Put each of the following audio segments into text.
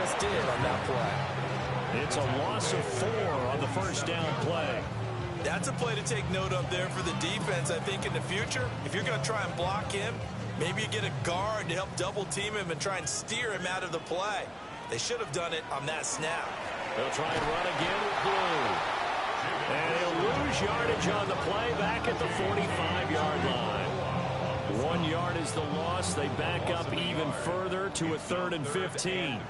just did on that play. It's a loss of 4 on the first down play. That's a play to take note of there for the defense. I think in the future, if you're going to try and block him, maybe you get a guard to help double team him and try and steer him out of the play. They should have done it on that snap. They'll try and run again with Blue. And he'll lose yardage on the play back at the 45-yard line. 1 yard is the loss. They back up even further to a 3rd and 15.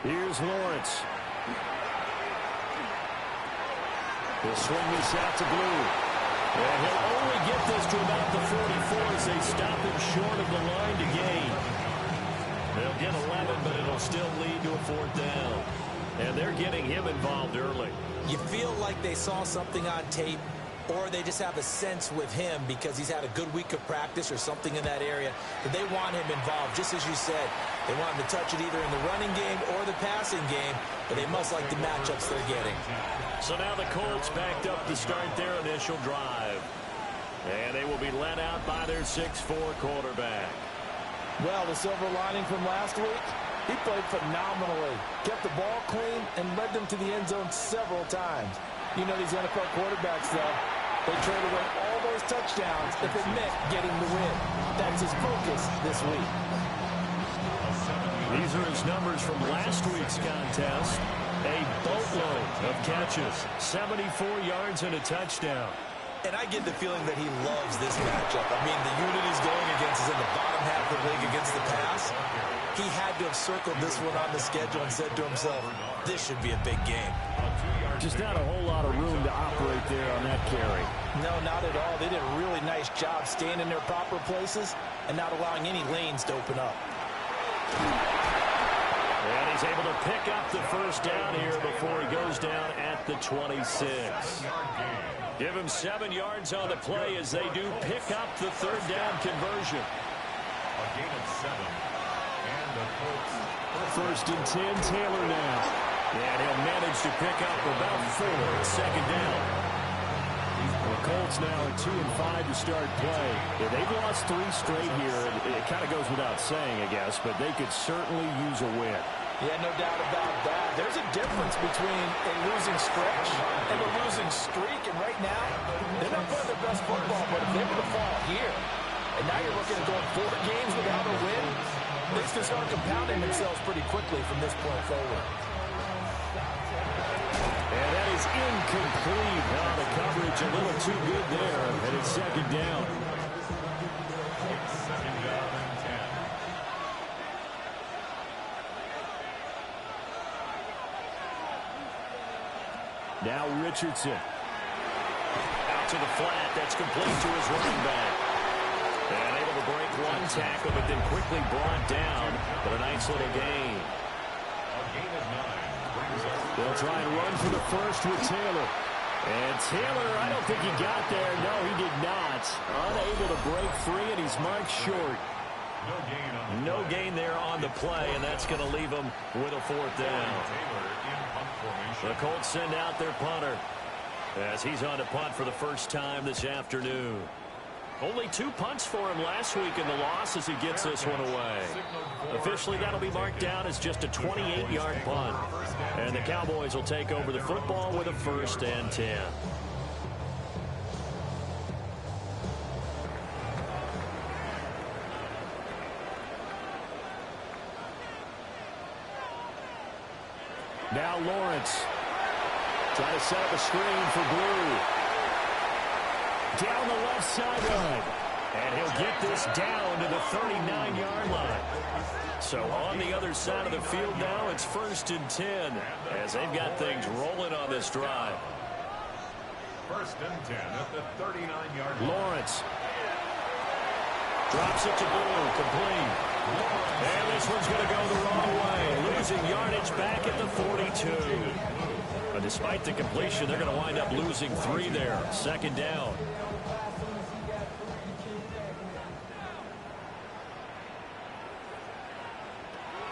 Here's Lawrence. He'll swing this out to Blue. And he'll only get this to about the 44 as they stop him short of the line to gain. They'll get 11, but it'll still lead to a 4th down. And they're getting him involved early. You feel like they saw something on tape, or they just have a sense with him because he's had a good week of practice or something in that area that they want him involved, just as you said. They want him to touch it either in the running game or the passing game, but they must like the matchups they're getting. So now the Colts backed up to start their initial drive. And they will be led out by their 6'4" quarterback. Well, the silver lining from last week, he played phenomenally. Kept the ball clean and led them to the end zone several times. You know these NFL quarterbacks, though. They trade away all those touchdowns if it meant getting the win. That's his focus this week. These are his numbers from last week's contest. A boatload of catches, 74 yards and a touchdown. And I get the feeling that he loves this matchup. I mean, the unit he's going against is in the bottom half of the league against the pass. He had to have circled this one on the schedule and said to himself, this should be a big game. Just not a whole lot of room to operate there on that carry. No, not at all. They did a really nice job staying in their proper places and not allowing any lanes to open up. And he's able to pick up the first down here before he goes down at the 26. Give him 7 yards on the play as they do pick up the 3rd down conversion. A gain of 7. And the Colts. 1st and 10, Taylor now. And he'll manage to pick up about 4 at 2nd down. The Colts now at 2 and 5 to start play. Yeah, they've lost 3 straight here. It kind of goes without saying, I guess, but they could certainly use a win. Yeah, no doubt about that. There's a difference between a losing stretch and a losing streak. And right now, they're not playing their best football, but if they were to fall here, and now you're looking at going 4 games without a win, things can start compounding themselves pretty quickly from this point forward. And that is incomplete. Oh, the coverage a little too good there, and it's 2nd down. Now Richardson. Out to the flat. That's complete to his running back. And able to break 1 tackle, but then quickly brought down. But a nice little gain. They'll try and run for the first with Taylor. And Taylor, I don't think he got there. No, he did not. Unable to break free, and he's marked short. No gain there on the play, and that's going to leave him with a 4th down. The Colts send out their punter as he's on to punt for the first time this afternoon. Only 2 punts for him last week in the loss as he gets this one away. Officially, that'll be marked down as just a 28-yard punt. And the Cowboys will take over the football with a 1st and 10. Now Lawrence trying to set up a screen for Blue. Down the left sideline. And he'll get this down to the 39-yard line. So on the other side of the field now, it's 1st and 10 as they've got things rolling on this drive. 1st and 10 at the 39-yard line. Lawrence drops it to Blue, complete. And this one's going to go the wrong way. Losing yardage back at the 42. But despite the completion, they're going to wind up losing 3 there. 2nd down.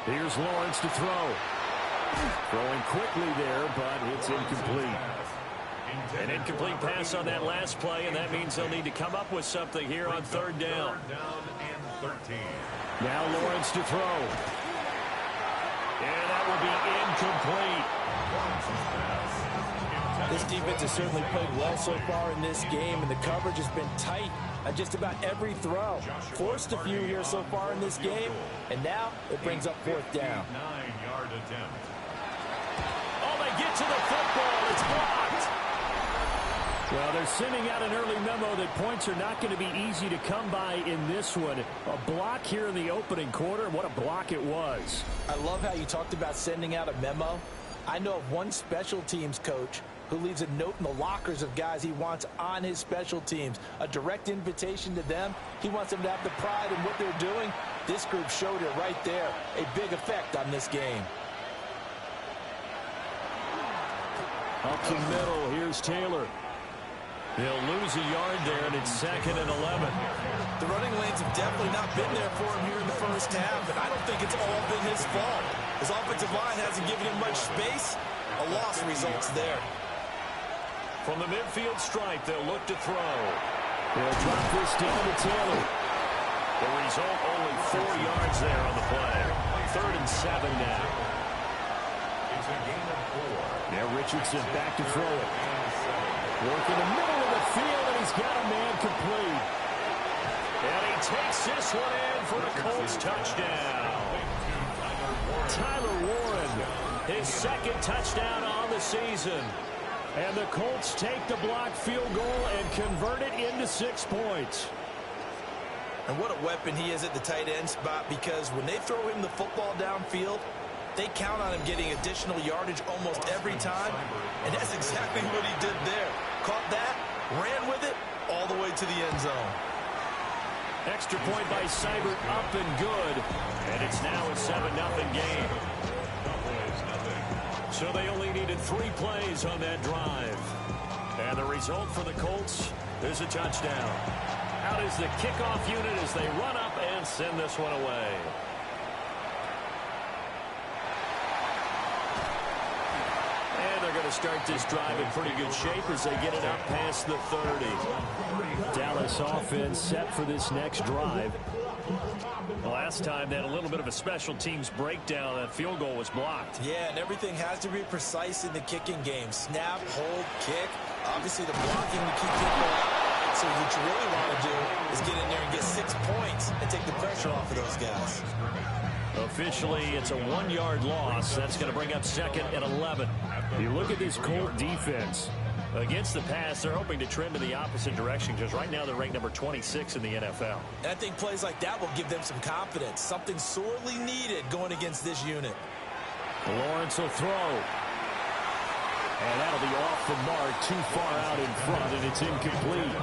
Here's Lawrence to throw. Throwing quickly there, but it's incomplete. An incomplete pass on that last play, and that means they'll need to come up with something here on third down. And 13. Now Lawrence to throw. And that will be incomplete. This defense has certainly played well so far in this game, and the coverage has been tight on just about every throw. Forced a few here so far in this game, and now it brings up fourth down. 9-yard attempt. Oh, they get to the football. It's blocked. Well, they're sending out an early memo that points are not going to be easy to come by in this one. A block here in the opening quarter. What a block it was. I love how you talked about sending out a memo. I know of one special teams coach who leaves a note in the lockers of guys he wants on his special teams. A direct invitation to them. He wants them to have the pride in what they're doing. This group showed it right there. A big effect on this game. Up the middle, here's Taylor. He'll lose a yard there, and it's 2nd and 11. The running lanes have definitely not been there for him here in the first half, and I don't think it's all been his fault. His offensive line hasn't given him much space. A loss results there. From the midfield stripe, they'll look to throw. They'll drop this down to Taylor. The result, only 4 yards there on the play. 3rd and 7 now. It's a gain of 4. Now Richardson back to throw it. Work in the middle of the field, and he's got a man complete. And he takes this one in for the Colts touchdown. Tyler Warren, his 2nd touchdown on the season. And the Colts take the blocked field goal and convert it into 6 points. And what a weapon he is at the tight end spot, because when they throw him the football downfield, they count on him getting additional yardage almost every time. And that's exactly what he did there. Caught that, ran with it, all the way to the end zone. Extra point by Seibert, up and good. And it's now a 7-0 game. So they only needed 3 plays on that drive. And the result for the Colts is a touchdown. Out is the kickoff unit as they run up and send this one away. And they're going to start this drive in pretty good shape as they get it up past the 30. Dallas offense set for this next drive. Last time they had a little bit of a special teams breakdown. That field goal was blocked. Yeah, and everything has to be precise in the kicking game. Snap, hold, kick. Obviously the blocking to keep people out. So what you really want to do is get in there and get 6 points and take the pressure off of those guys. Officially, it's a 1-yard loss. That's going to bring up 2nd and 11. You look at this Colt defense. Against the pass, they're hoping to trend in the opposite direction because right now they're ranked number 26 in the NFL. And I think plays like that will give them some confidence. Something sorely needed going against this unit. Lawrence will throw. And that'll be off the mark, too far out in front, and it's incomplete.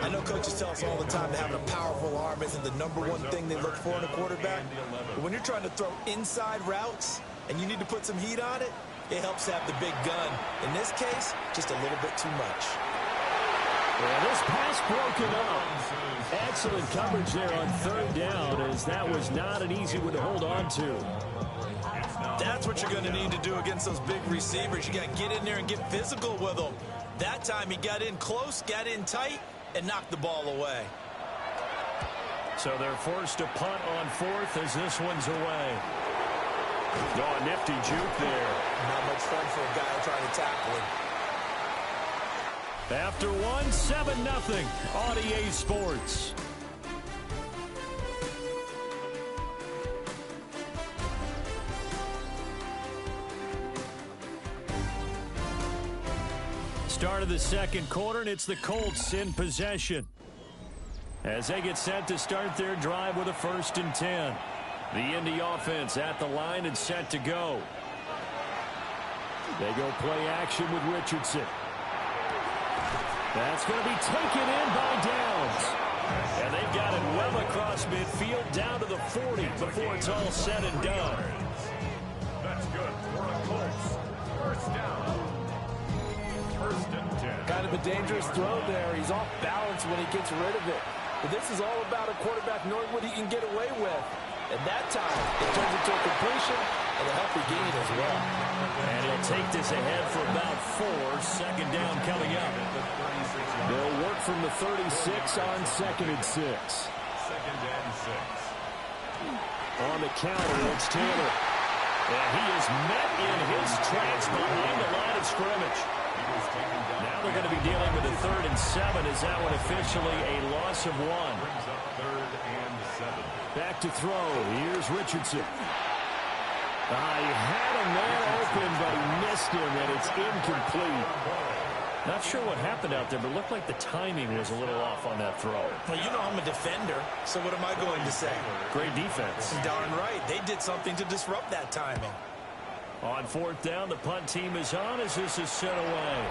I know coaches tell us all the time that having a powerful arm isn't the #1 thing they look for in a quarterback. But when you're trying to throw inside routes and you need to put some heat on it, it helps to have the big gun. In this case, just a little bit too much. Well, this pass broken up. Excellent coverage there on 3rd down, as that was not an easy one to hold on to. That's what you're going to need to do against those big receivers. You got to get in there and get physical with them. That time he got in close, got in tight, and knocked the ball away. So they're forced to punt on 4th as this one's away. Oh, a nifty juke there. Not much fun for a guy trying to tackle him. After 7-0, RDA Sports. Start of the 2nd quarter, and it's the Colts in possession as they get set to start their drive with a 1st and 10. The Indy offense at the line and set to go. They go play action with Richardson. That's going to be taken in by Downs. And they've got it well across midfield down to the 40 before it's all said and done. That's good for the Colts. 1st down. 1st and 10. Kind of a dangerous throw there. He's off balance when he gets rid of it. But this is all about a quarterback knowing what he can get away with. And that time, it turns into a completion, And a healthy gain as well. And he'll take this ahead for about 4. Second down coming up. They'll work from the 36 on 2nd and 6. 2nd and 6. On the counter, it's Taylor. And he is met in his tracks behind the line of scrimmage. Now they're going to be dealing with a 3rd and 7. Is that one officially a loss of 1? Brings up 3rd and 7. Back to throw. Here's Richardson. He had a man open, but he missed him, and it's incomplete. Not sure what happened out there, but it looked like the timing was a little off on that throw. Well, you know I'm a defender, so what am I going to say? Great defense. Darn right. They did something to disrupt that timing. On 4th down, the punt team is on as this is sent away.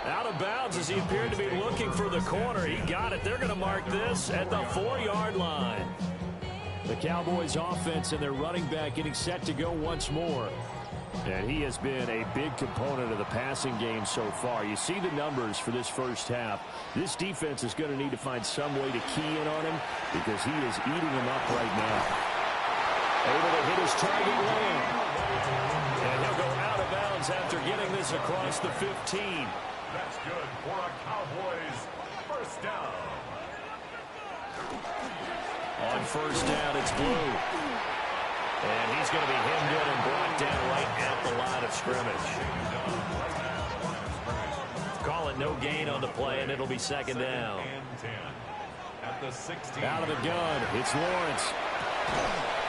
Out of bounds as he appeared to be looking for the corner. He got it. They're going to mark this at the 4-yard line. The Cowboys offense and their running back getting set to go once more. And he has been a big component of the passing game so far. You see the numbers for this first half. This defense is going to need to find some way to key in on him because he is eating them up right now. Able to hit his target lane. And he'll go out of bounds after getting this across the 15. That's good for a Cowboys first down. On 1st down, it's Blue. And he's going to be hemmed in and brought down right at the line of scrimmage. Call it no gain on the play, and it'll be 2nd down. At the 16. Out of the gun, it's Lawrence.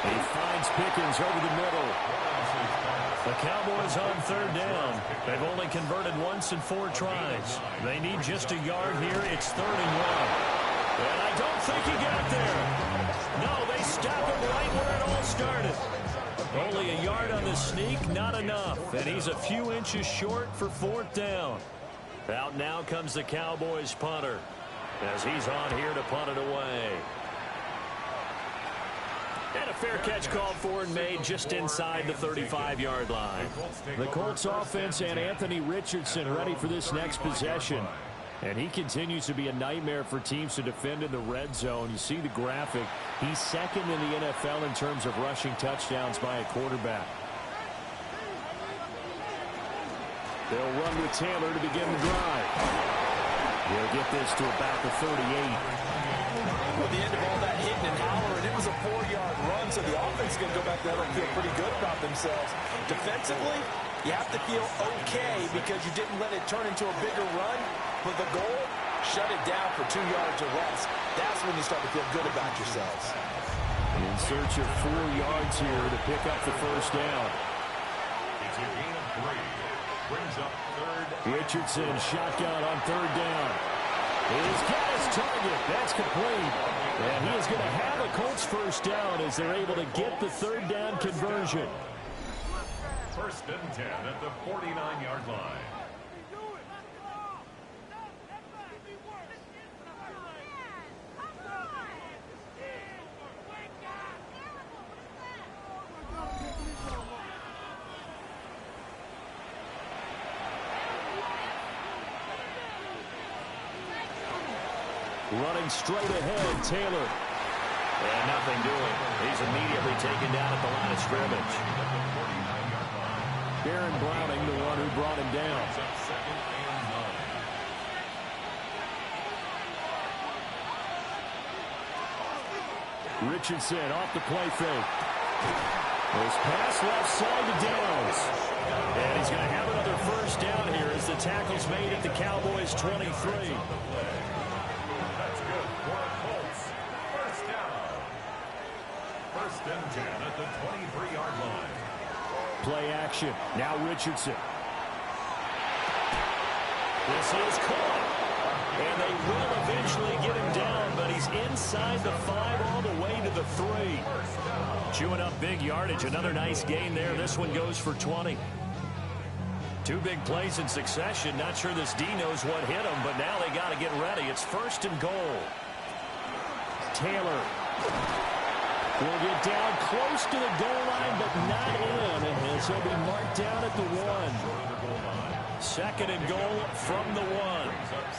He finds Pickens over the middle. The Cowboys on 3rd down. They've only converted once in 4 tries. They need just a yard here. It's 3rd and 1. And I don't think he got there. No, they stop him right where it all started. Only a yard on the sneak, not enough. And he's a few inches short for 4th down. Out now comes the Cowboys punter as he's on here to punt it away. And a fair catch called for and made just inside the 35-yard line. The Colts offense and Anthony Richardson ready for this next possession. And he continues to be a nightmare for teams to defend in the red zone. You see the graphic. He's 2nd in the NFL in terms of rushing touchdowns by a quarterback. They'll run with Taylor to begin the drive. He'll get this to about the 38. At the end of all that hitting and hollering, it was a 4-yard run, so the offense is going to go back there and feel pretty good about themselves. Defensively, you have to feel okay because you didn't let it turn into a bigger run. But the goal, shut it down for 2 yards or less. That's when you start to feel good about yourselves. In search of 4 yards here to pick up the first down. It's a gain of 3. Brings up 3rd. Richardson shotgun on 3rd down. He's got his target. That's complete. And he is going to have a Colts first down as they're able to get the 3rd down conversion. 1st and 10 at the 49-yard line. Running straight ahead, Taylor. And nothing doing. He's immediately taken down at the line of scrimmage. Baron Browning, the one who brought him down. Richardson off the play fake. His pass left side to Downs. And he's going to have another first down here as the tackle's made at the Cowboys' 23. That's good for a Colts. First down. 1st and 10 at the 23-yard line. Play action. Now Richardson. This is caught. And they will eventually get him down, but he's inside the 5 all the way to the 3. Chewing up big yardage. Another nice gain there. This one goes for 20. 2 big plays in succession. Not sure this D knows what hit him, but now they got to get ready. It's 1st and goal. Taylor will get down close to the goal line, but not in. And he'll be marked down at the 1. 2nd and goal from the 1.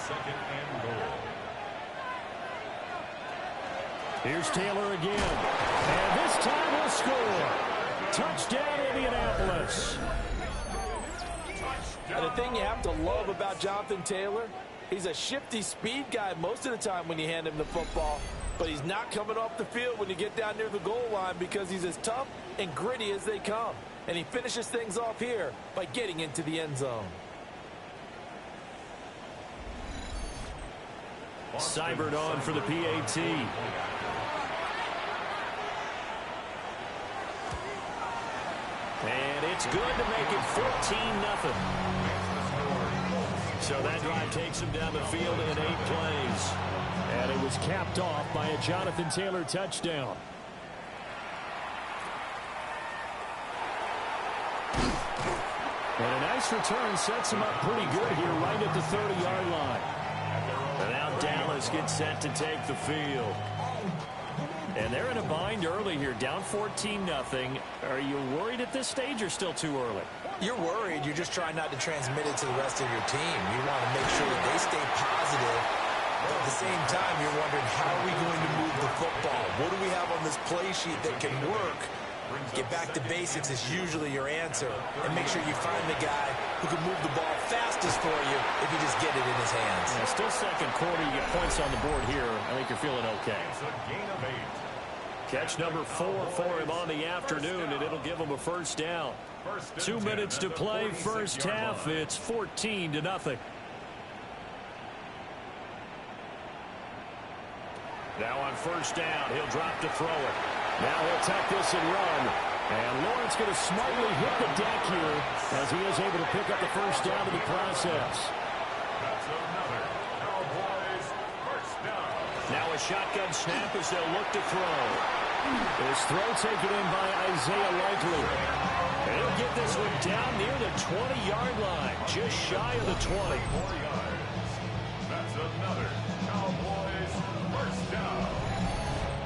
2nd and goal. Here's Taylor again. And this time will score. Touchdown, Indianapolis. And the thing you have to love about Jonathan Taylor, he's a shifty speed guy most of the time when you hand him the football. But he's not coming off the field when you get down near the goal line because he's as tough and gritty as they come. And he finishes things off here by getting into the end zone. Seibert on for the PAT. And it's good to make it 14-0. So that drive takes him down the field in 8 plays. And it was capped off by a Jonathan Taylor touchdown. And a nice return sets him up pretty good here right at the 30-yard line. And now Dallas gets set to take the field. And they're in a bind early here, down 14-0. Are you worried at this stage or still too early? You're worried. You're just trying not to transmit it to the rest of your team. You want to make sure that they stay positive. But at the same time, you're wondering, how are we going to move the football? What do we have on this play sheet that can work? Get back to basics is usually your answer. And make sure you find the guy who can move the ball fastest for you if you just get it in his hands. Yeah, still second quarter. You get points on the board here. I think you're feeling okay. It's a gain of 8. Catch number 4 for him on the afternoon, and it'll give him a first down. 2 minutes to play, first half. It's 14-0. Now on first down, he'll drop to throw it. Now he'll tuck this and run. And Lawrence going to smartly hit the deck here as he is able to pick up the first down in the process. That's another Cowboys first down. Now a shotgun snap as they'll look to throw. This throw taken in by Isaiah Likely. And he'll get this one down near the 20-yard line, just shy of the 20. 4 yards. That's another Cowboys first down.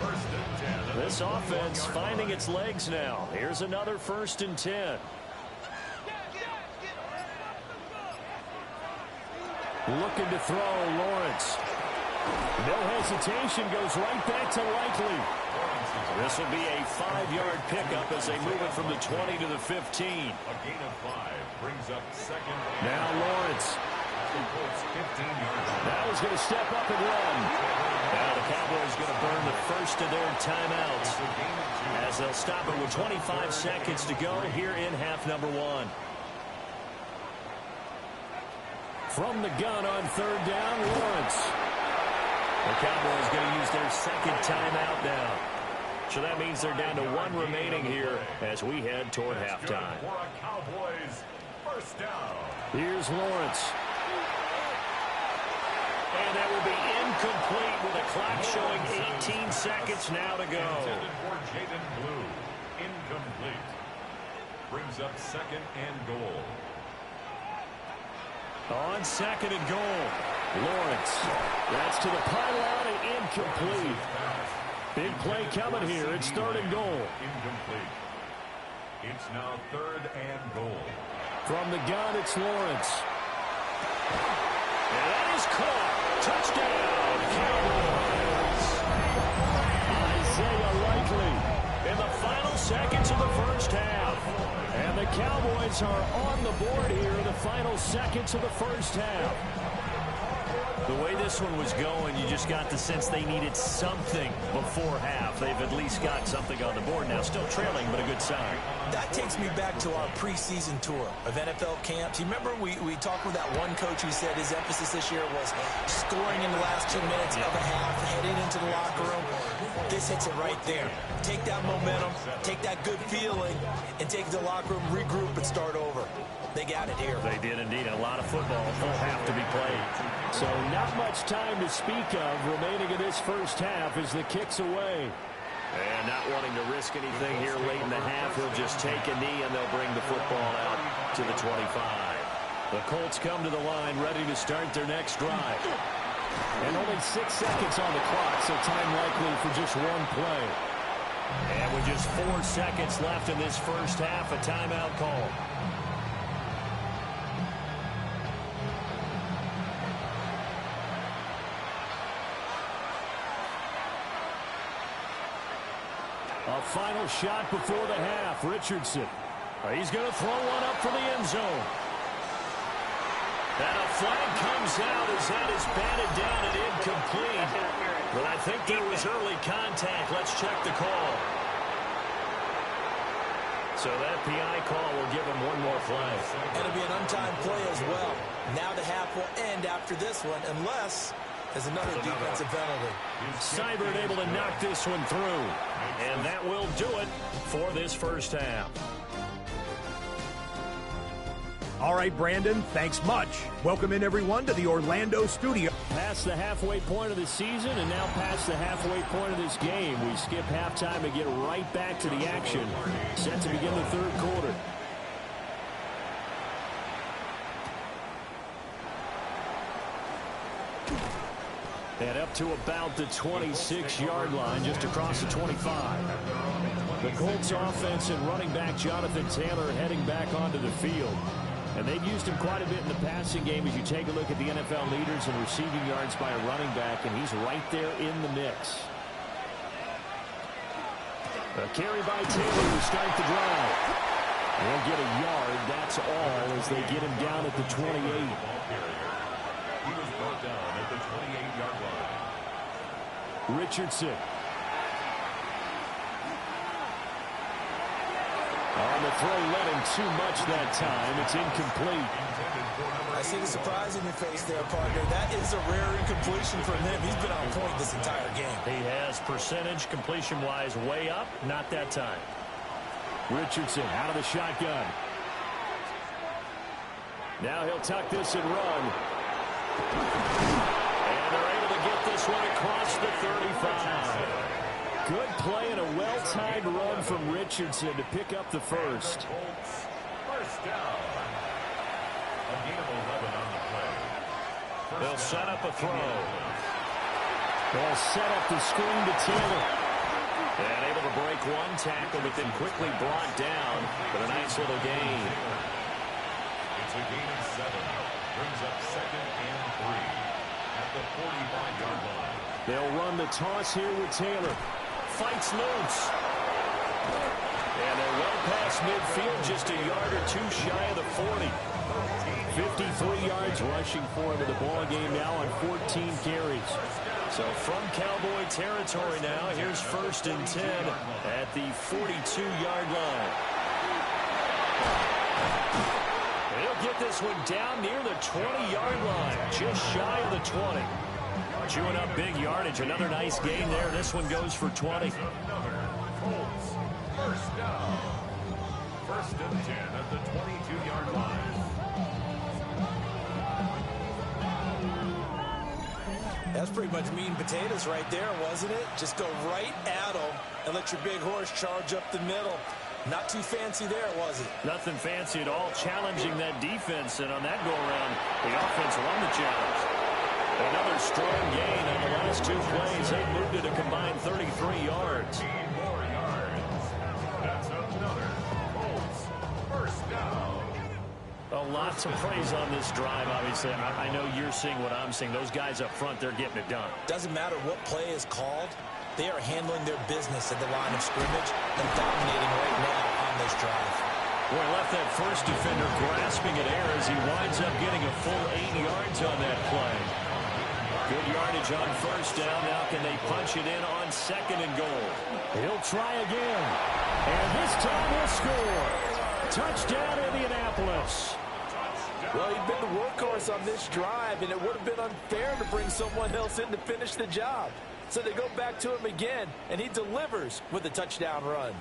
First and 10. This offense finding its legs now. Here's another 1st and 10. Looking to throw, Lawrence. No hesitation, goes right back to Likely. This will be a 5-yard pickup as they move it from the 20 to the 15. A gain of 5 brings up second. Now Lawrence. 15-yard line. Now he's going to step up and run. Now the Cowboys going to burn the first of their timeouts as they'll stop it with 25 seconds to go here in half number 1. From the gun on 3rd down, Lawrence. The Cowboys going to use their second timeout now. So that means they're down to 1 remaining here as we head toward halftime. For a Cowboys first down. Here's Lawrence. And that will be incomplete with a clock showing 18 seconds now to go. Intended for Jaden Blue. Incomplete. Brings up second and goal. On 2nd and goal, Lawrence. That's to the pylon and incomplete. Big play coming here. It's 3rd and goal. Incomplete. It's now 3rd and goal. From the gun, it's Lawrence. And that is caught. Touchdown, Cowboys. Isaiah Likely in the final seconds of the first half. And the Cowboys are on the board here in the final seconds of the first half. The way this one was going, you just got the sense they needed something before half. They've at least got something on the board now. Still trailing, but a good sign. That takes me back to our preseason tour of NFL camps. You remember we talked with that one coach who said his emphasis this year was scoring in the last 2 minutes of a half, heading into the locker room. This hits it right there. Take that momentum, take that good feeling, and take it to the locker room, regroup, and start over. They got it here. They did indeed. A lot of football, full half to be played. So not much time to speak of remaining in this first half as the kick's away. And not wanting to risk anything here late in the half, he'll just take a knee and they'll bring the football out to the 25. The Colts come to the line ready to start their next drive. And only 6 seconds on the clock, so time likely for just one play. And with just 4 seconds left in this first half, a timeout call. A final shot before the half. Richardson. He's going to throw one up for the end zone. And a flag comes out as that is batted down and incomplete. But I think there was early contact. Let's check the call. So that PI call will give him one more play. And it'll be an untimed play as well. Now the half will end after this one, unless there's another defensive penalty. Seibert able to knock this one through. And that will do it for this first half. All right, Brandon, thanks much. Welcome in, everyone, to the Orlando studio. Past the halfway point of the season and now past the halfway point of this game. We skip halftime and get right back to the action. Set to begin the third quarter. And up to about the 26-yard line, just across the 25. The Colts offense and running back Jonathan Taylor heading back onto the field. And they've used him quite a bit in the passing game as you take a look at the NFL leaders in receiving yards by a running back, and he's right there in the mix. A carry by Taylor to start the drive. They'll get a yard, that's all, as they get him down at the 28. He was brought down at the 28-yard line. Richardson. On the throw, led him too much that time. It's incomplete. I see the surprise in your face there, partner. That is a rare incompletion from him. He's been on point this entire game. He has percentage completion-wise way up. Not that time. Richardson out of the shotgun. Now he'll tuck this and run. And they're able to get this one across the 35. Good play and a well-timed run from Richardson to pick up the first. First down. A gain of 11 on the play. They'll set up a throw. They'll set up the screen to Taylor. And able to break one tackle, but then quickly brought down with a nice little gain. It's a gain of 7. Brings up 2nd and 3 at the 45-yard line. They'll run the toss here with Taylor. Fights loose. And they're well past midfield, just a yard or two shy of the 40. 53 yards rushing for him in the ball game now on 14 carries. So from Cowboy territory now, here's 1st and 10 at the 42-yard line. He'll get this one down near the 20-yard line, just shy of the 20. Chewing up big yardage. Another nice gain there. This one goes for 20. Colts. First down. 1st and 10 at the 22-yard line. That's pretty much meat and potatoes right there, wasn't it? Just go right at them and let your big horse charge up the middle. Not too fancy there, was it? Nothing fancy at all. Challenging that defense, and on that go-around, the offense won the challenge. Another strong gain on the last 2 plays. They moved it a combined 33 yards. 15 more yards. That's another Colts first down. A lot to praise on this drive, obviously. I know you're seeing what I'm seeing. Those guys up front, they're getting it done. Doesn't matter what play is called. They are handling their business at the line of scrimmage and dominating right now on this drive. Boy, left that first defender grasping at air as he winds up getting a full 8 yards on that play. Good yardage on 1st down. Now can they punch it in on 2nd and goal? He'll try again. And this time he'll score. Touchdown, Indianapolis. Well, he'd been the workhorse on this drive, and it would have been unfair to bring someone else in to finish the job. So they go back to him again, and he delivers with a touchdown run.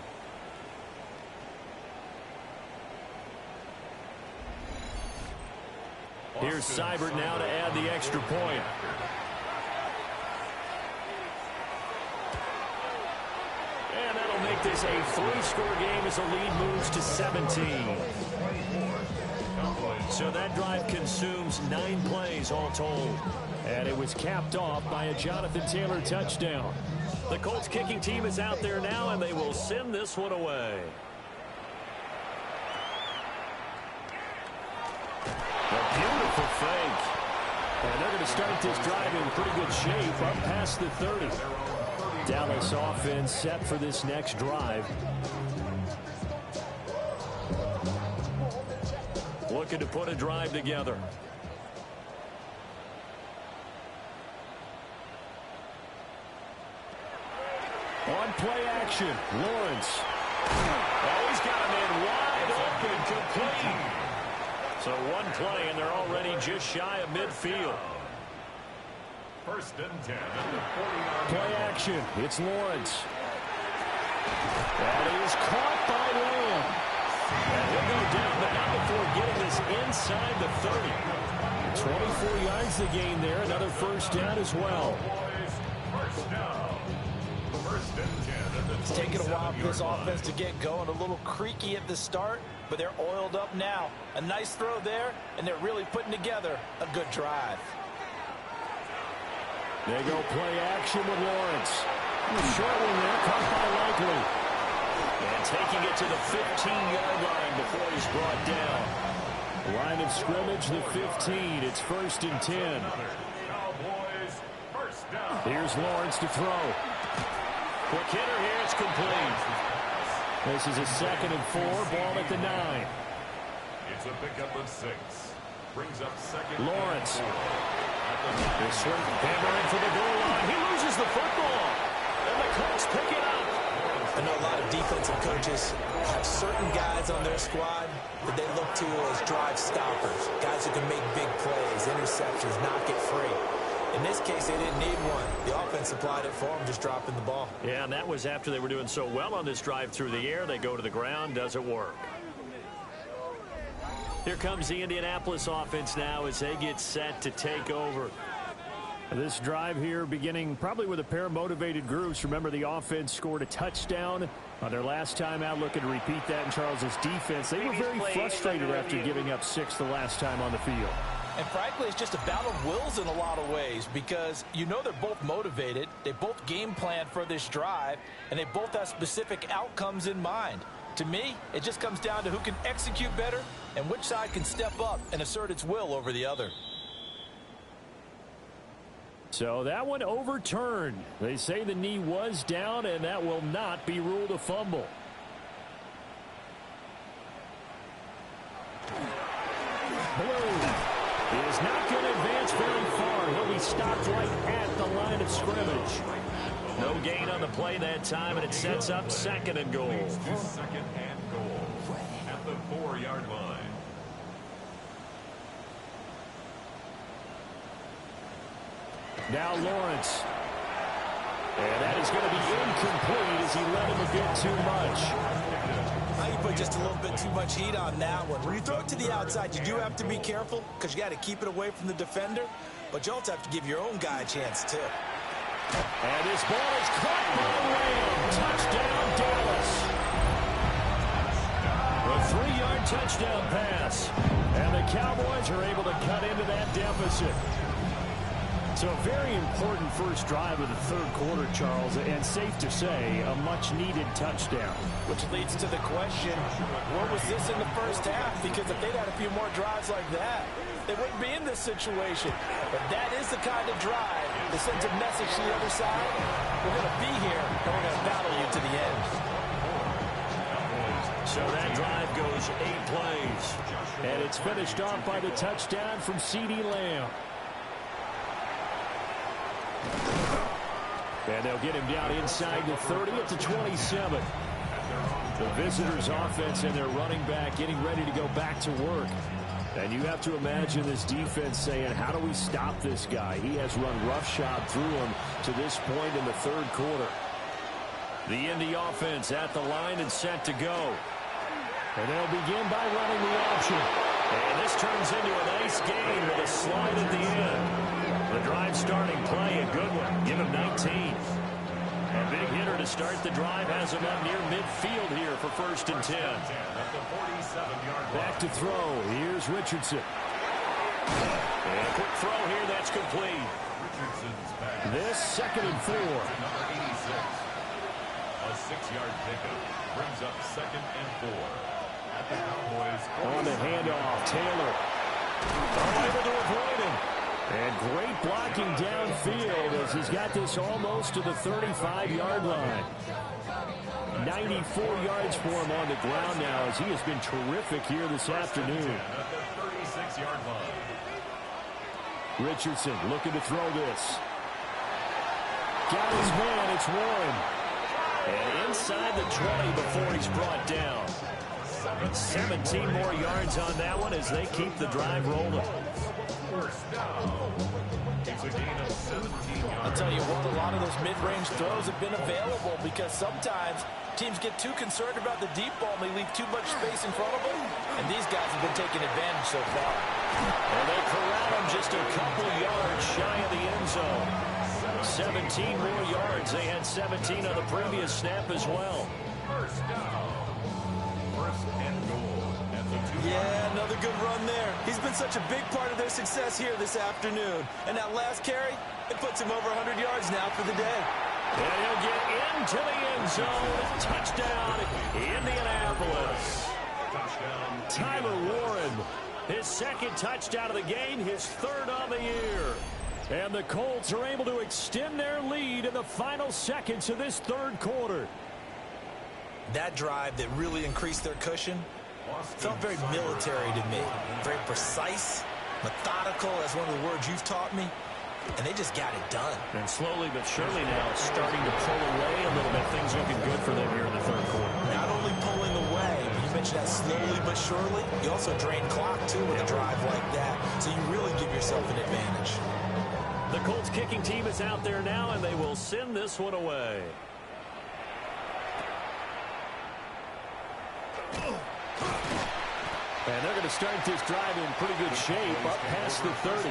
Here's Seibert now to add the extra point. And that'll make this a 3-score game as the lead moves to 17. So that drive consumes 9 plays all told. And it was capped off by a Jonathan Taylor touchdown. The Colts kicking team is out there now, and they will send this one away. A beautiful fake. And they're going to start this drive in pretty good shape up past the 30. Dallas offense set for this next drive. Looking to put a drive together. On play action, Lawrence. Oh, he's got him in wide open, complete. So one play, and they're already just shy of midfield. First and 10 at the 40-yard Play action, it's Lawrence. That is caught by Lamb. And he'll go down, but not before getting this inside the 30. 24 yards the gain there, another first down as well. First down. First and 10 at the 27-yard line. It's taken a while for this offense to get going. A little creaky at the start, but they're oiled up now. A nice throw there, and they're really putting together a good drive. They go play action with Lawrence. Short one there, caught by Likely. And taking it to the 15-yard line before he's brought down. Line of scrimmage, the 15. It's first and 10. Cowboys, first down. Here's Lawrence to throw. Quick hitter here, it's complete. This is a 2nd and 4, ball at the 9. It's a pickup of 6. Brings up second. Lawrence. They swing, hammering for the goal line. He loses the football. And the Colts pick it up. I know a lot of defensive coaches have certain guys on their squad that they look to as drive stoppers, guys who can make big plays, interceptions, knock it free. In this case, they didn't need one. The offense supplied it for them, just dropping the ball. Yeah, and that was after they were doing so well on this drive through the air. They go to the ground, doesn't work. Here comes the Indianapolis offense now as they get set to take over. This drive here beginning probably with a pair of motivated groups. Remember, the offense scored a touchdown on their last time out. Looking to repeat that in Charles's defense. They were very frustrated after giving up 6 the last time on the field. And frankly, it's just a battle of wills in a lot of ways because you know they're both motivated. They both game planned for this drive, and they both have specific outcomes in mind. To me, it just comes down to who can execute better and which side can step up and assert its will over the other. So that one overturned. They say the knee was down, and that will not be ruled a fumble. Blue is not going to advance very far. He'll be stopped right at the line of scrimmage. No gain on the play that time, and it sets up 2nd and goal. Second and goal at the 4-yard line. Now Lawrence. And that is going to be incomplete as he let him a bit too much. I think you put just a little bit too much heat on that one. When you throw it to the outside, you do have to be careful because you got to keep it away from the defender, but you also have to give your own guy a chance too. And this ball is caught by Lamb. Touchdown, Dallas. A 3-yard touchdown pass. And the Cowboys are able to cut into that deficit. So a very important first drive of the 3rd quarter, Charles, and safe to say, a much-needed touchdown. Which leads to the question, what was this in the first half? Because if they'd had a few more drives like that, they wouldn't be in this situation. But that is the kind of drive that sends a message to the other side. We're going to be here, and we're going to battle you to the end. So that drive goes 8 plays. And it's finished off by the touchdown from CeeDee Lamb. And they'll get him down inside the 30 at the 27. The visitors' offense and their running back getting ready to go back to work. And you have to imagine this defense saying, how do we stop this guy? He has run roughshod through him to this point in the 3rd quarter. The Indy offense at the line and set to go. And they'll begin by running the option. And this turns into a nice game with a slide at the end. The drive starting play, a good one. Give him 19. A big hitter to start the drive has him up near midfield here for 1st and 10. Back to throw. Here's Richardson. And a quick throw here. That's complete. This 2nd and 4. A 6-yard pickup brings up 2nd and 4. At the Cowboys. On the handoff, Taylor. Able to avoid him. And great blocking downfield as he's got this almost to the 35-yard line. 94 yards for him on the ground now as he has been terrific here this afternoon. At the 36-yard line. Richardson looking to throw this. Got his man, it's Warren. And inside the 20 before he's brought down. 17 more yards on that one as they keep the drive rolling. I'll tell you what, a lot of those mid-range throws have been available because sometimes teams get too concerned about the deep ball and they leave too much space in front of them, and these guys have been taking advantage so far. And they corral him just a couple yards shy of the end zone. 17 more yards. They had 17 on the previous snap as well. First down. First and goal at the 2. Yeah, another good run there. He's been such a big part of their success here this afternoon. And that last carry, it puts him over 100 yards now for the day. And he'll get into the end zone. Touchdown, Indianapolis. Touchdown. Tyler Warren, his second touchdown of the game, his third on the year. And the Colts are able to extend their lead in the final seconds of this third quarter. That drive that really increased their cushion felt very military to me. Very precise, methodical, that's one of the words you've taught me. And they just got it done. And slowly but surely now starting to pull away a little bit. Things looking good for them here in the third quarter. Not only pulling away, but you mentioned that slowly but surely. You also drain clock, too, with a drive like that. So you really give yourself an advantage. The Colts kicking team is out there now, and they will send this one away. And they're going to start this drive in pretty good shape, up past the 30.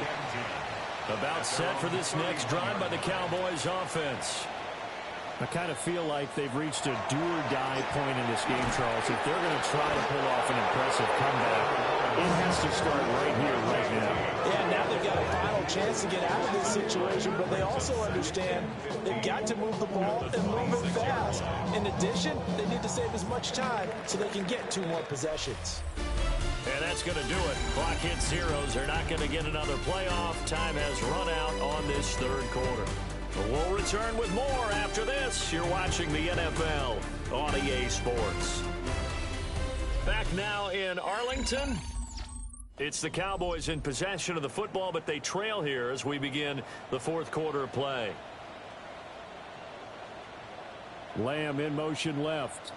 About set for this next drive by the Cowboys offense. I kind of feel like they've reached a do-or-die point in this game, Charles. If they're going to try to pull off an impressive comeback, it has to start right here, right now. Yeah, now they've got a final chance to get out of this situation, but they also understand they've got to move the ball and move it fast. In addition, they need to save as much time so they can get 2 more possessions. And that's going to do it. Clock hits zeros. They're not going to get another playoff. Time has run out on this third quarter. We'll return with more after this. You're watching the NFL on EA Sports. Back now in Arlington. It's the Cowboys in possession of the football, but they trail here as we begin the fourth quarter of play. Lamb in motion left.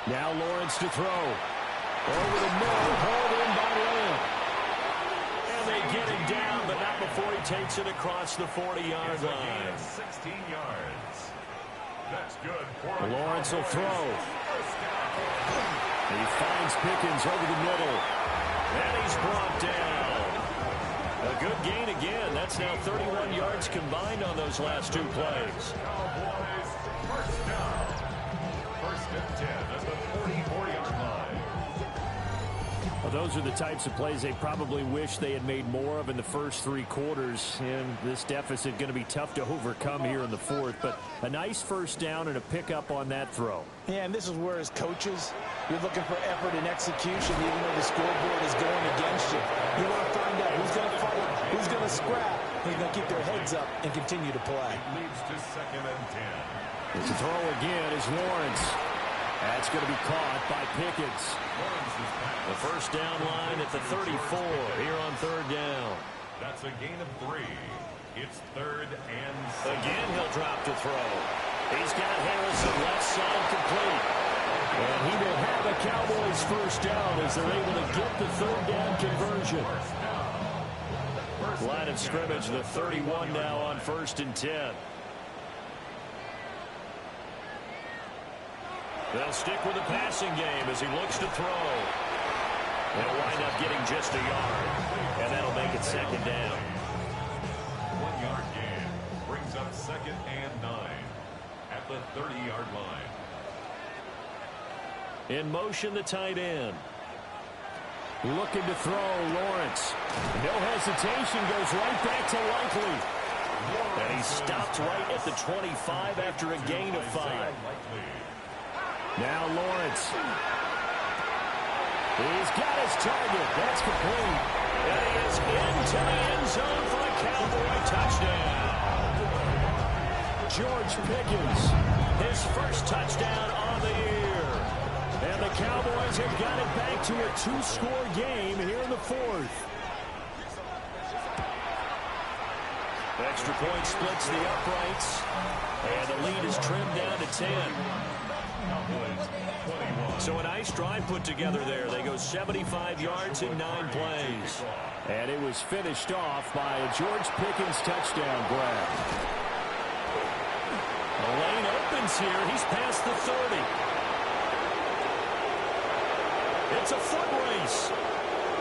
Now Lawrence to throw. Over the middle, hauled in by Lamb. And they get him down, but not before he takes it across the 40-yard line. 16 yards. That's good. Lawrence will throw. He finds Pickens over the middle. And he's brought down. A good gain again. That's now 31 yards combined on those last 2 plays. Cowboys first down. First and 10 at the 44-yard line. Well, those are the types of plays they probably wish they had made more of in the first 3 quarters. And this deficit going to be tough to overcome here in the fourth. But a nice first down and a pickup on that throw. Yeah, and this is where as coaches, you're looking for effort and execution even though the scoreboard is going against you. You want to find out who's going to fight, who's going to scrap, who's going to keep their heads up and continue to play. It leads to second and 10. It's a throw again is Lawrence. That's going to be caught by Pickens. The first down line at the 34 here on third down. That's a gain of 3. It's third and 7. Again, he'll drop to throw. He's got Harrison left side complete. And he will have a Cowboys first down as they're able to get the third down conversion. Line of scrimmage, the 31 now on first and 10. They'll stick with the passing game as he looks to throw. They'll wind up getting just a yard. And that'll make it second down. 1-yard gain brings up second and 9 at the 30-yard line. In motion, the tight end. Looking to throw, Lawrence. No hesitation, goes right back to Likely. And he stopped right at the 25 after a gain of 5. Now Lawrence. He's got his target. That's complete. And he is into the end zone for a Cowboy touchdown. George Pickens, his first touchdown on the year. And the Cowboys have got it back to a 2-score game here in the fourth. Extra point splits the uprights. And the lead is trimmed down to 10. So a nice drive put together there. They go 75 yards in 9 plays. And it was finished off by a George Pickens touchdown grab. The lane opens here. He's past the 30. It's a foot race.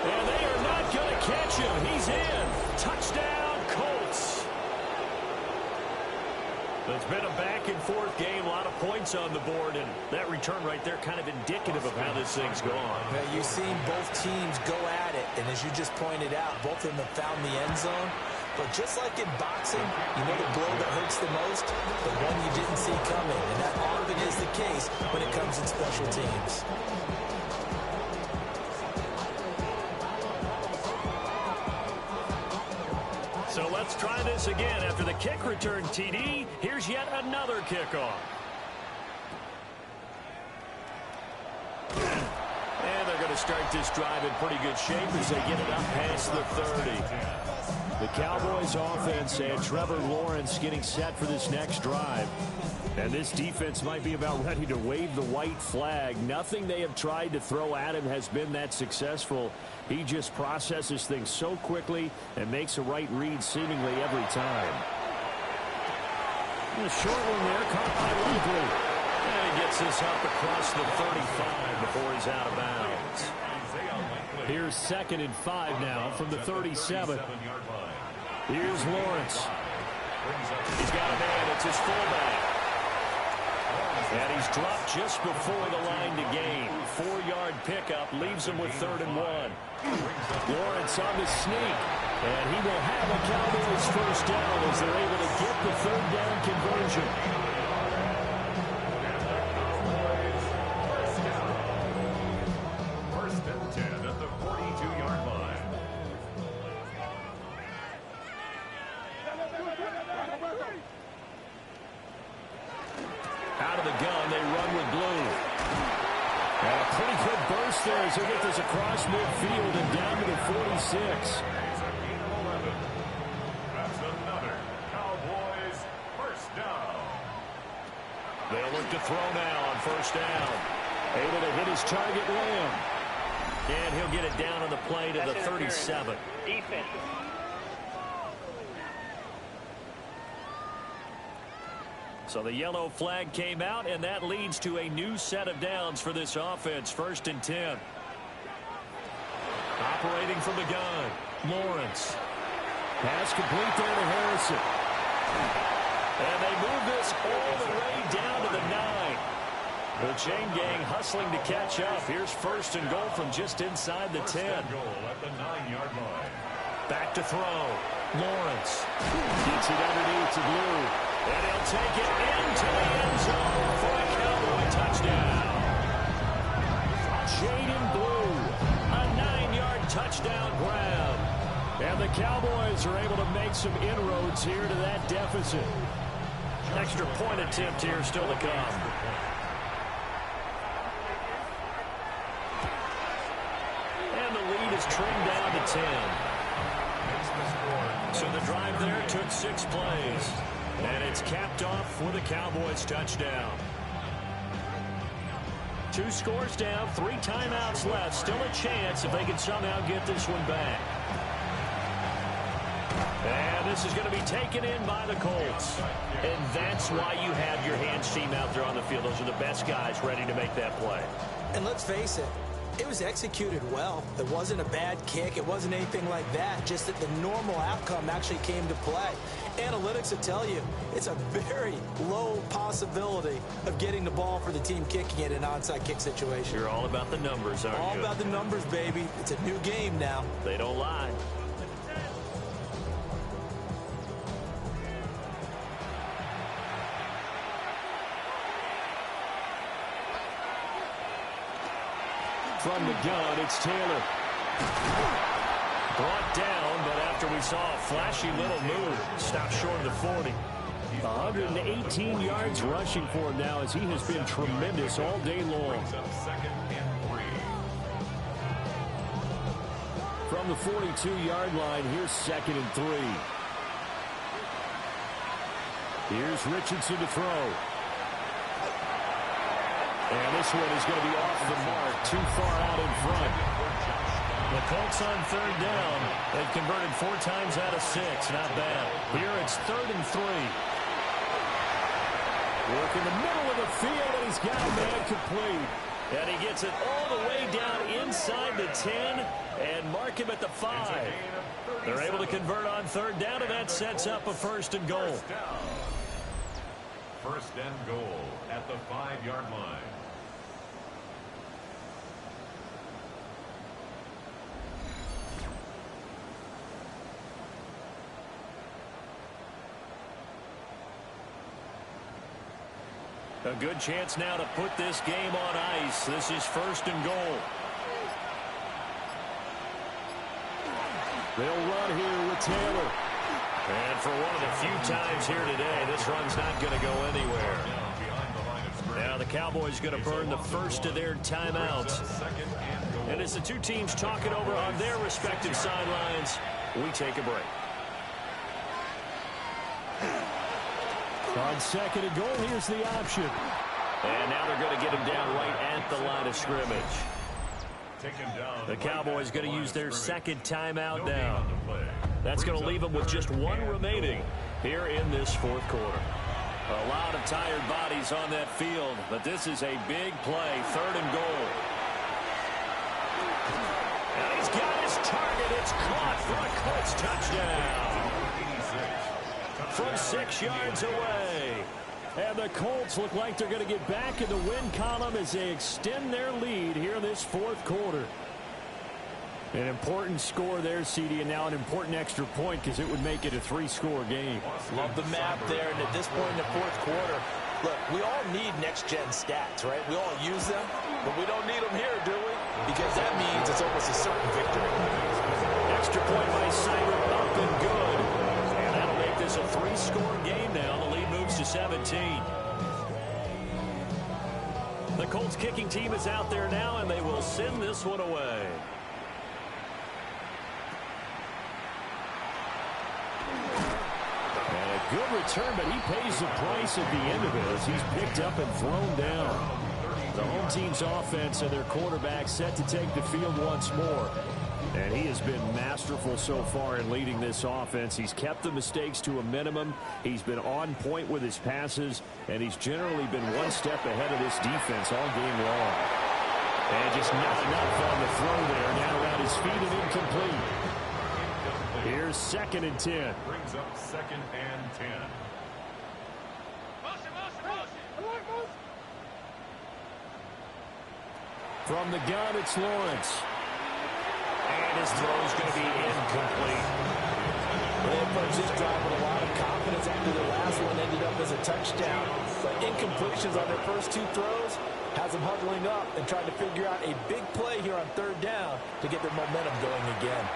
And they are not going to catch him. He's in. Touchdown, Colts. It's been a back-and-forth game, a lot of points on the board, and that return right there kind of indicative of how this thing's gone. Now, you've seen both teams go at it, and as you just pointed out, both of them have found the end zone. But just like in boxing, you know the blow that hurts the most? The one you didn't see coming, and that often is the case when it comes in special teams. So let's try this again. After the kick return TD, here's yet another kickoff. And they're going to start this drive in pretty good shape as they get it up past the 30. The Cowboys offense and Trevor Lawrence getting set for this next drive. And this defense might be about ready to wave the white flag. Nothing they have tried to throw at him has been that successful. He just processes things so quickly and makes a right read seemingly every time. And a short one there, caught by Likely. And he gets this up across the 35 before he's out of bounds. Here's 2nd and 5 now from the 37. Here's Lawrence. He's got a man. It's his fullback. And he's dropped just before the line to gain. 4-yard pickup leaves him with 3rd and 1. Lawrence on the sneak. And he will have a Cowboys first down as they're able to get the 3rd down conversion. First and 10 at the 42-yard line. Out of the gun, they run with blue. And a pretty good burst there as they get this across midfield and down to the 46. That's another Cowboys first down. They'll look to throw now on first down. Able to hit his target, Lamb. And he'll get it down on the play to the 37. Defense. So the yellow flag came out, and that leads to a new set of downs for this offense. 1st and 10. Operating from the gun, Lawrence. Pass complete there to Harrison. And they move this all the way down to the 9. The chain gang hustling to catch up. Here's 1st and goal from just inside the 10. Goal at the 9-yard line. Back to throw. Lawrence gets it underneath to Blue. And he'll take it into the end zone for a Cowboy touchdown. Jaden Blue, a 9-yard touchdown grab. And the Cowboys are able to make some inroads here to that deficit. Extra point attempt here still to come. And the lead is trimmed down to 10. So the drive there took 6 plays. And it's capped off with a Cowboys touchdown. 2 scores down, 3 timeouts left. Still a chance if they can somehow get this one back. And this is going to be taken in by the Colts. And that's why you have your hands team out there on the field. Those are the best guys ready to make that play. And let's face it, it was executed well. It wasn't a bad kick. It wasn't anything like that. Just that the normal outcome actually came to play. Analytics will tell you it's a very low possibility of getting the ball for the team kicking it in an onside kick situation. You're all about the numbers, aren't you? All about the numbers, baby. It's a new game now. They don't lie. From the gun, it's Taylor. Brought down, but after we saw a flashy little move, stopped short of the 40. 118 yards rushing for him now as he has been tremendous all day long. From the 42-yard line, here's 2nd and 3. Here's Richardson to throw. And this one is going to be off the mark, too far out in front. The Colts on 3rd down. They've converted 4 times out of 6. Not bad. Here it's 3rd and 3. Work in the middle of the field, and he's got a man complete. And he gets it all the way down inside the 10 and mark him at the 5. They're able to convert on 3rd down, and that sets up a 1st and goal. 1st and goal at the 5-yard line. A good chance now to put this game on ice. This is 1st and goal. They'll run here with Taylor. And for one of the few times here today, this run's not going to go anywhere. Now the Cowboys going to burn the first of their timeouts. And as the two teams talk it over on their respective sidelines, we take a break. On 2nd and goal, here's the option. And now they're going to get him down right at the line of scrimmage. The Cowboys going to use their 2nd timeout now. That's going to leave them with just 1 remaining here in this 4th quarter. A lot of tired bodies on that field, but this is a big play. 3rd and goal. And he's got his target. It's caught for a Colts touchdown. From 6 yards away. And the Colts look like they're going to get back in the win column as they extend their lead here in this 4th quarter. An important score there, CD, and now an important extra point because it would make it a 3-score game. Love the map there, and at this point in the 4th quarter, look, we all need next-gen stats, right? We all use them, but we don't need them here, do we? Because that means it's almost a certain victory. Extra point by Simon, up and good. And that'll make this a 3-score game now. The lead moves to 17. The Colts kicking team is out there now, and they will send this one away. Good return, but he pays the price at the end of it as he's picked up and thrown down. The home team's offense and their quarterback set to take the field once more. And he has been masterful so far in leading this offense. He's kept the mistakes to a minimum. He's been on point with his passes, and he's generally been one step ahead of this defense all game long. And just not enough on the throw there. Now around his feet and incomplete. Here's 2nd and 10. Brings up 2nd and 10. From the gun, it's Lawrence. And his throw is going to be incomplete. They approached this drive with a lot of confidence after the last one ended up as a touchdown. But incompletions on their first 2 throws has them huddling up and trying to figure out a big play here on 3rd down to get their momentum going again.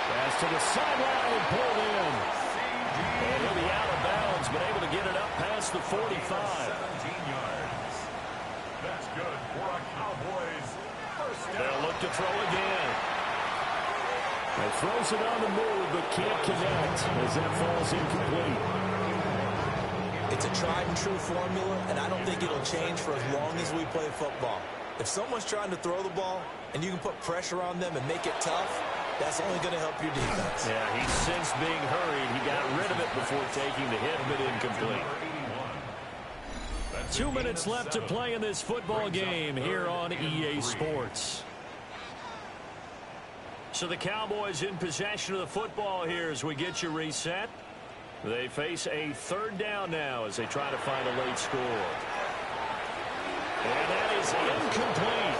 Pass to the sideline and pulled in. And he'll be out of bounds, but able to get it up past the 45. 17 yards. That's good for a Cowboys first down. They'll look to throw again. He throws it on the move, but can't connect as that falls incomplete. It's a tried and true formula, and I don't think it'll change for as long as we play football. If someone's trying to throw the ball and you can put pressure on them and make it tough, that's only going to help your defense. Yeah, he sensed being hurried. He got rid of it before taking the hit, but incomplete. 2 minutes left to play in this football game here on EA Sports. So the Cowboys in possession of the football here as we get you reset. They face a 3rd down now as they try to find a late score. And that is incomplete.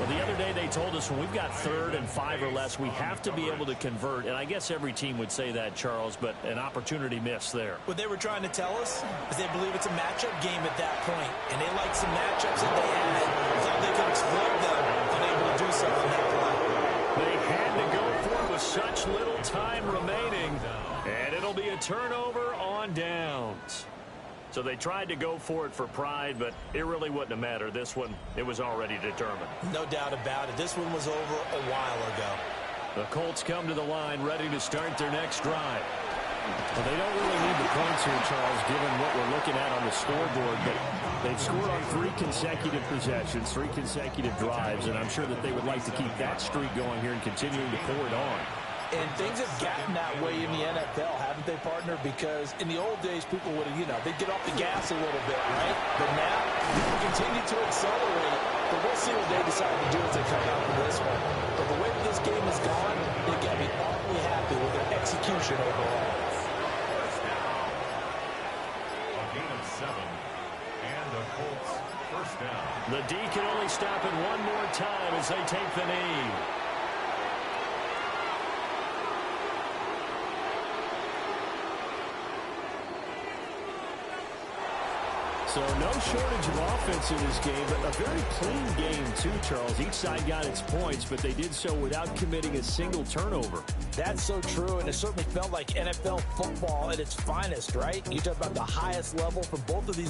Well, the other day they told us when we've got 3rd and 5 or less, we have to be able to convert. And I guess every team would say that, Charles, but an opportunity missed there. What they were trying to tell us is they believe it's a matchup game at that point, and they like some matchups that they had. So they they could exploit them, unable to do so on that play. They had to go for it with such little time remaining, and it'll be a turnover on downs. So they tried to go for it for pride, but it really wouldn't have mattered. This one, it was already determined. No doubt about it. This one was over a while ago. The Colts come to the line ready to start their next drive. Well, they don't really need the points here, Charles, given what we're looking at on the scoreboard. But they've scored on 3 consecutive possessions, 3 consecutive drives, and I'm sure that they would like to keep that streak going here and continuing to pour it on. And things have gotten that way in the NFL, haven't they, partner? Because in the old days, people would have, they'd get off the gas a little bit, right? But now, people continue to accelerate. But we'll see what they decide to do as they come out for this one. But the way that this game has gone, they got to be awfully happy with their execution overall. A gain of 7. And the Colts first down. The D can only stop it one more time as they take the knee. So no shortage of offense in this game, but a very clean game too, Charles. Each side got its points, but they did so without committing a single turnover. That's so true, and it certainly felt like NFL football at its finest, right? You talk about the highest level for both of these